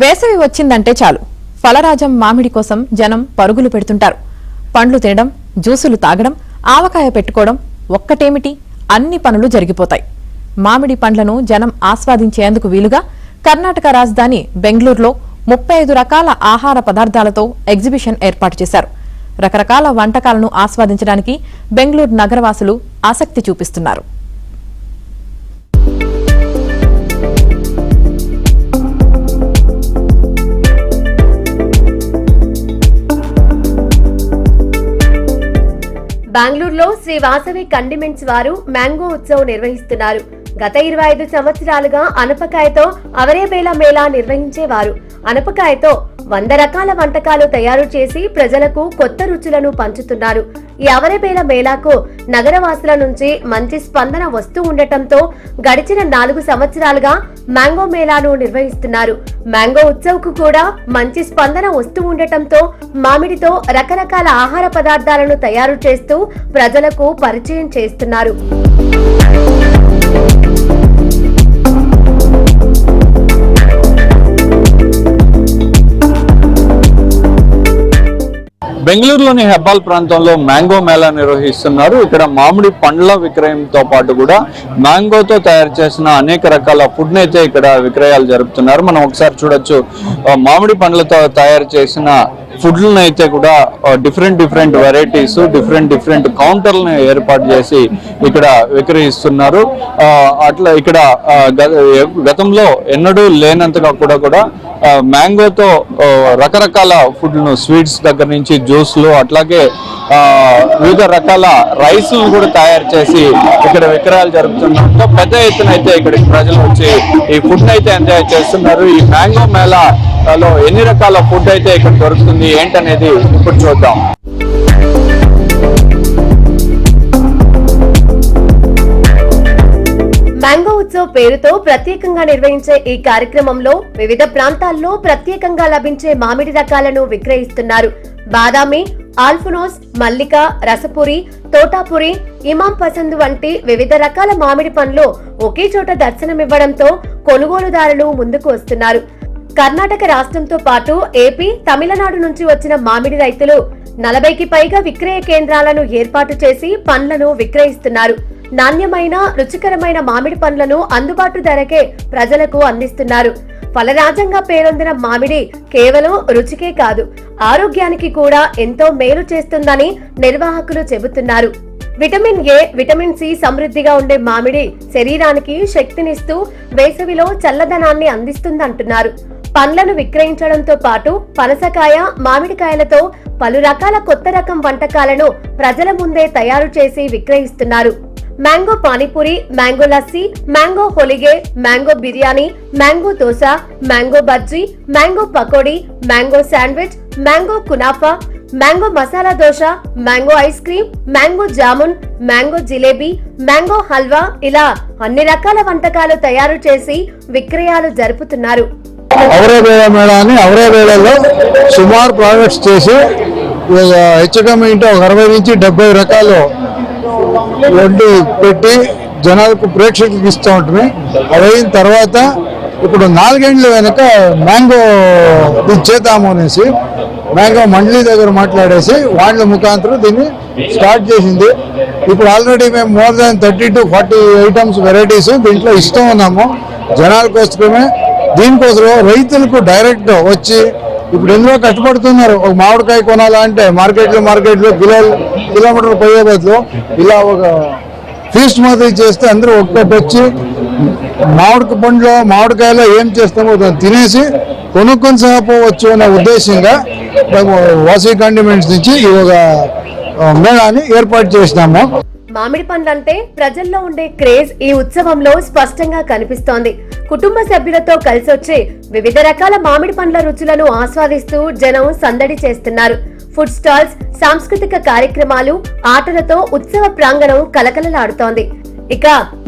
వేసవి వచ్చిందంటే చాలు ఫలరాజం మామిడి కోసం జనం పరుగులు పెడుతుంటారు. పండ్లు తినడం, జ్యూసులు తాగడం, ఆవకాయ పెట్టుకోవడం ఒక్కటేమిటి అన్ని పనులు జరిగిపోతాయి. మామిడి పండ్లను జనం ఆస్వాదించేందుకు వీలుగా కర్ణాటక రాజధాని బెంగళూరులో 35 రకాల ఆహార పదార్థాలతో ఎగ్జిబిషన్ ఏర్పాటు చేశారు. రకరకాల వంటకాలను ఆస్వాదించడానికి బెంగళూరు నగరవాసులు ఆసక్తి చూపిస్తున్నారు. బెంగళూరులో శ్రీ వాసవి కండిమెంట్స్ వారు మ్యాంగో ఉత్సవ్ నిర్వహిస్తున్నారు. గత 25 సంవత్సరాలుగా అనపకాయతో అవరేబేల మేళా నిర్వహించేవారు. అనపకాయతో 100 రకాల వంటకాలు తయారు చేసి ప్రజలకు కొత్త రుచులను పంచుతున్నారు. ఈ అవరేబేల మేళాకు నగరవాసుల నుంచి మంచి స్పందన వస్తూ ఉండటంతో గడిచిన 4 సంవత్సరాలుగా మ్యాంగో మేళాను నిర్వహిస్తున్నారు. మ్యాంగో ఉత్సవ్ కు కూడా మంచి స్పందన వస్తూ ఉండటంతో మామిడితో రకరకాల ఆహార పదార్థాలను తయారు చేస్తూ ప్రజలకు పరిచయం చేస్తున్నారు. బెంగళూరులోని హెబ్బాల్ ప్రాంతంలో మ్యాంగో మేళా నిర్వహిస్తున్నారు. ఇక్కడ మామిడి పండ్ల విక్రయంతో పాటు కూడా మ్యాంగోతో తయారు చేసిన అనేక రకాల ఫుడ్ అయితే ఇక్కడ విక్రయాలు జరుపుతున్నారు. మనం ఒకసారి చూడొచ్చు, మామిడి పండ్లతో తయారు చేసిన ఫుడ్లను అయితే కూడా డిఫరెంట్ వెరైటీస్ డిఫరెంట్ కౌంటర్లను ఏర్పాటు చేసి ఇక్కడ విక్రయిస్తున్నారు. అట్లా ఇక్కడ గతంలో ఎన్నడూ లేనంతగా కూడా మ్యాంగోతో రకరకాల ఫుడ్లను, స్వీట్స్ దగ్గర నుంచి జ్యూస్లు, అట్లాగే వివిధ రకాల రైస్లను కూడా తయారు చేసి ఇక్కడ విక్రయాలు జరుపుతున్నారు. పెద్ద ఎత్తున అయితే ఇక్కడికి ప్రజలు వచ్చి ఈ ఫుడ్ అయితే ఎంజాయ్ చేస్తున్నారు. ఈ మ్యాంగో మేళాలో ఎన్ని రకాల ఫుడ్ అయితే ఇక్కడ దొరుకుతుంది ఏంటనేది ఇప్పుడు చూద్దాం. మ్యాంగో ఉత్సవ్ పేరుతో ప్రత్యేకంగా నిర్వహించే ఈ కార్యక్రమంలో వివిధ ప్రాంతాల్లో ప్రత్యేకంగా లభించే మామిడి రకాలను విక్రయిస్తున్నారు. బాదామి, ఆల్ఫనోస్, మల్లిక, రసపురి, తోటాపురి, ఇమాం పసంద్ వంటి వివిధ రకాల మామిడి పండ్లు ఒకే చోట దర్శనమివ్వడంతో కొనుగోలుదారులు ముందుకు వస్తున్నారు. కర్ణాటక రాష్ట్రంతో పాటు ఏపీ, తమిళనాడు నుంచి వచ్చిన మామిడి రైతులు 40కి పైగా విక్రయ కేంద్రాలను ఏర్పాటు చేసి పండ్లను విక్రయిస్తున్నారు. నాణ్యమైన, రుచికరమైన మామిడి పండ్లను అందుబాటు ధరకే ప్రజలకు అందిస్తున్నారు. ఫలరాజంగా పేరొందిన మామిడి కేవలం రుచికే కాదు, ఆరోగ్యానికి కూడా ఎంతో మేలు చేస్తుందని నిర్వాహకులు చెబుతున్నారు. విటమిన్ ఏ, విటమిన్ సి సమృద్ధిగా ఉండే మామిడి శరీరానికి శక్తినిస్తూ వేసవిలో చల్లదనాన్ని అందిస్తుందంటున్నారు. పండ్లను విక్రయించడంతో పాటు పనసకాయ, మామిడికాయలతో పలు రకాల కొత్త రకం వంటకాలను ప్రజల ముందే తయారు చేసి విక్రయిస్తున్నారు. Mango panipuri, mango lassi, mango holige, mango biryani, mango dosa, mango bajji, mango pakodi, mango sandwich, mango kunafa, mango masala dosa, mango ice cream, mango jamun, mango jalebi, mango halwa ఇలా అన్ని రకాల వంటకాలు తయారు చేసి విక్రయాలు జరుపుతున్నారు. అవరేబేళలో సుమారు ప్రాజెక్ట్స్ చేసి హెచ్చుకమ్మ ఇంటి 60 నుంచి 70 రకాలు వండి పెట్టి జనాలకు ప్రేక్షకులకు ఇస్తూ ఉంటుంది. అది అయిన తర్వాత ఇప్పుడు 4 ఏళ్ల వెనక మ్యాంగో చేద్దాము అనేసి మ్యాంగో మండలి దగ్గర మాట్లాడేసి వాళ్ళ ముఖాంతరం దీన్ని స్టార్ట్ చేసింది. ఇప్పుడు ఆల్రెడీ మేము more than 30 to 40 items varieties దీంట్లో ఇస్తూ ఉన్నాము జనాల కోసమే. దీనికోసం రైతులకు డైరెక్ట్ వచ్చి ఇప్పుడు ఎందులో కష్టపడుతున్నారు. ఒక మామిడికాయ కొనాలంటే మార్కెట్లో కిలోమీటర్లు పోయే బదులు ఇలా ఒక ఫీస్ట్ మాదిరి చేస్తే అందరూ ఒక్కటి వచ్చి మామిడికాయలో ఏం చేస్తామో దాన్ని తినేసి కొనుక్కొని సహపోవచ్చు అనే ఉద్దేశంగా మేము వాసవి కండిమెంట్స్ నుంచి ఈ ఒక మేళాని ఏర్పాటు చేసినాము. మామిడి పండ్లంటే ప్రజల్లో ఉండే క్రేజ్ ఈ ఉత్సవంలో స్పష్టంగా కనిపిస్తోంది. కుటుంబ సభ్యులతో కలిసొచ్చి వివిధ రకాల మామిడి పండ్ల రుచులను ఆస్వాదిస్తూ జనం సందడి చేస్తున్నారు. ఫుడ్ స్టాల్స్, సాంస్కృతిక కార్యక్రమాలు, ఆటలతో ఉత్సవ ప్రాంగణం కలకలలాడుతోంది. ఇక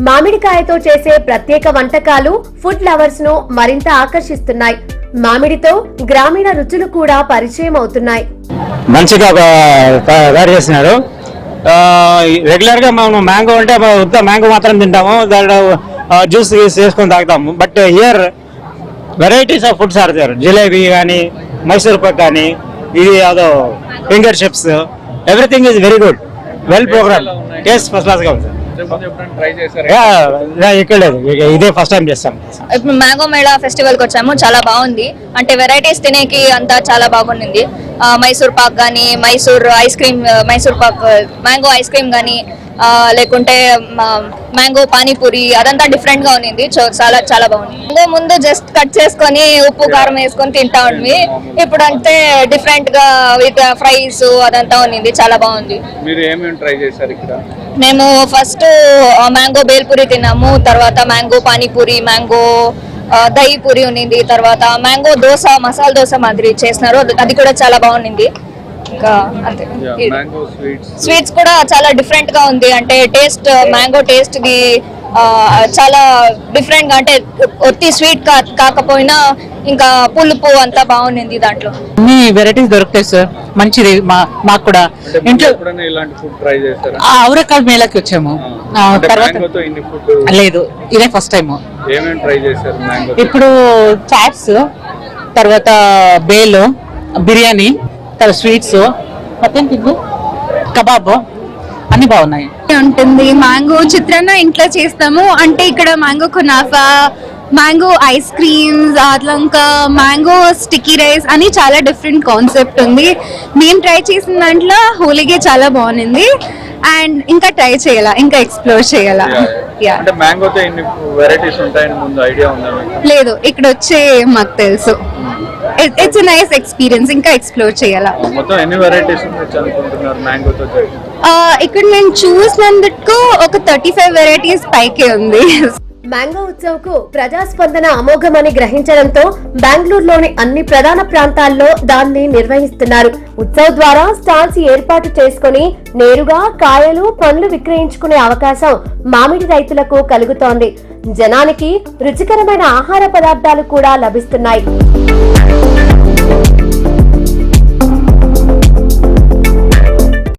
మామిడికాయతో చేసే ప్రత్యేక వంటకాలు ఫుడ్ లవర్స్ ను మరింత ఆకర్షిస్తున్నాయి. మామిడితో గ్రామీణ రుచులు కూడా పరిచయం అవుతున్నాయి. మంచిగా తయారు చేస్తున్నారు. రెగ్యులర్ గా మనం మ్యాంగో అంటే మ్యాంగో మాత్రం తింటాము, జ్యూస్ చేసుకొని తాగుతాము. But here varieties of foods are there. Jalebi కానీ, మైసూర్ పాక్ కానీ, ఇది అదో finger chips, everything is very good, well programme, taste first class గా ఉంది. ఇక్కడ లేదు, ఇదే ఫస్ట్ టైం చేస్తాం. ఇప్పుడు మ్యాంగో మేళా ఫెస్టివల్ కి వచ్చాము, చాలా బాగుంది. అంటే వెరైటీస్ తినేకి అంతా చాలా బాగుంది. మైసూర్ పాక్ కానీ, Mysore ice cream, Mysore Pak mango ice cream కానీ, లేకుంటే మ్యాంగో పానీపూరి, అదంతా డిఫరెంట్ గా ఉంది. చాలా చాలా బాగుంది. ముందు జస్ట్ కట్ చేసుకొని ఉప్పు కారం వేసుకొని తింటా ఉంది. ఇప్పుడు అంటే డిఫరెంట్ గా విత్ ఫ్రైస్ అదంతా ఉంది, చాలా బాగుంది. మీరు ఏమేమి ట్రై చేశారు ఇక్కడ? మేము ఫస్ట్ మ్యాంగో బేల్పూరి తిన్నాము, తర్వాత మ్యాంగో పానీపూరి, మ్యాంగో దహి పూరి ఉన్నింది, తర్వాత మ్యాంగో దోశ, మసాలా దోశ మాదిరి చేసినారు, అది కూడా చాలా బాగుంది. ఇంకా అంతే. స్వీట్స్ కూడా చాలా డిఫరెంట్ గా ఉంది. అంటే టేస్ట్, మ్యాంగో టేస్ట్ ది చాలా డిఫరెంట్ గా, అంటే ఒత్తి స్వీట్ కాకపోయినా ఇంకా పులుపు అంతా బాగుంది దాంట్లో. అన్ని వెరైటీస్ దొరుకుతాయి సార్, మంచిది. మాకు కూడా ఇంట్లో ఔరకాయ మేళకి వచ్చాము, లేదు ఇదే ఫస్ట్ టైం. ఇప్పుడు చాట్స్, తర్వాత బేల్ బిర్యానీ, తర్వాత స్వీట్స్, కబాబ్ అన్ని బాగున్నాయి. ఉంటుంది మ్యాంగో చిత్రాన్న ఇంట్లో చేస్తాము. అంటే ఇక్కడ mango kunafa, mango ice creams, అట్లా మ్యాంగో స్టిక్కీ రైస్ అని చాలా డిఫరెంట్ కాన్సెప్ట్ ఉంది. మేము ట్రై చేసిన దాంట్లో హోలీగే చాలా బాగుంది. అండ్ ఇంకా ట్రై చేయాలా, ఇంకా ఎక్స్ప్లోర్ చేయాలా. అంటే మ్యాంగోతో ఎన్ని వెరైటీస్ ఉంటాయని ముందు ఐడియా ఉందా? లేదు, ఇక్కడ వచ్చే మాకు తెలుసు. ఇట్స్ నైస్ ఎక్స్పీరియన్స్, ఇంకా ఎక్స్ప్లోర్ చేయాలా. మొత్తం ఎన్ని వెరైటీస్ ఉండొచ్చు అనుకుంటున్నారు మ్యాంగోతో? ఇక్కడ నేను చూసినందుకు ఒక 35 వెరైటీస్ పైకే ఉంది. మ్యాంగో ఉత్సవ్ కు ప్రజాస్పందన అమోఘమని గ్రహించడంతో బెంగళూరులోని అన్ని ప్రధాన ప్రాంతాల్లో దాన్ని నిర్వహిస్తున్నారు. ఉత్సవ్ ద్వారా స్టాల్స్ ఏర్పాటు చేసుకుని నేరుగా కాయలు, పండ్లు విక్రయించుకునే అవకాశం మామిడి రైతులకు కలుగుతోంది. జనానికి రుచికరమైన ఆహార పదార్థాలు కూడా లభిస్తున్నాయి.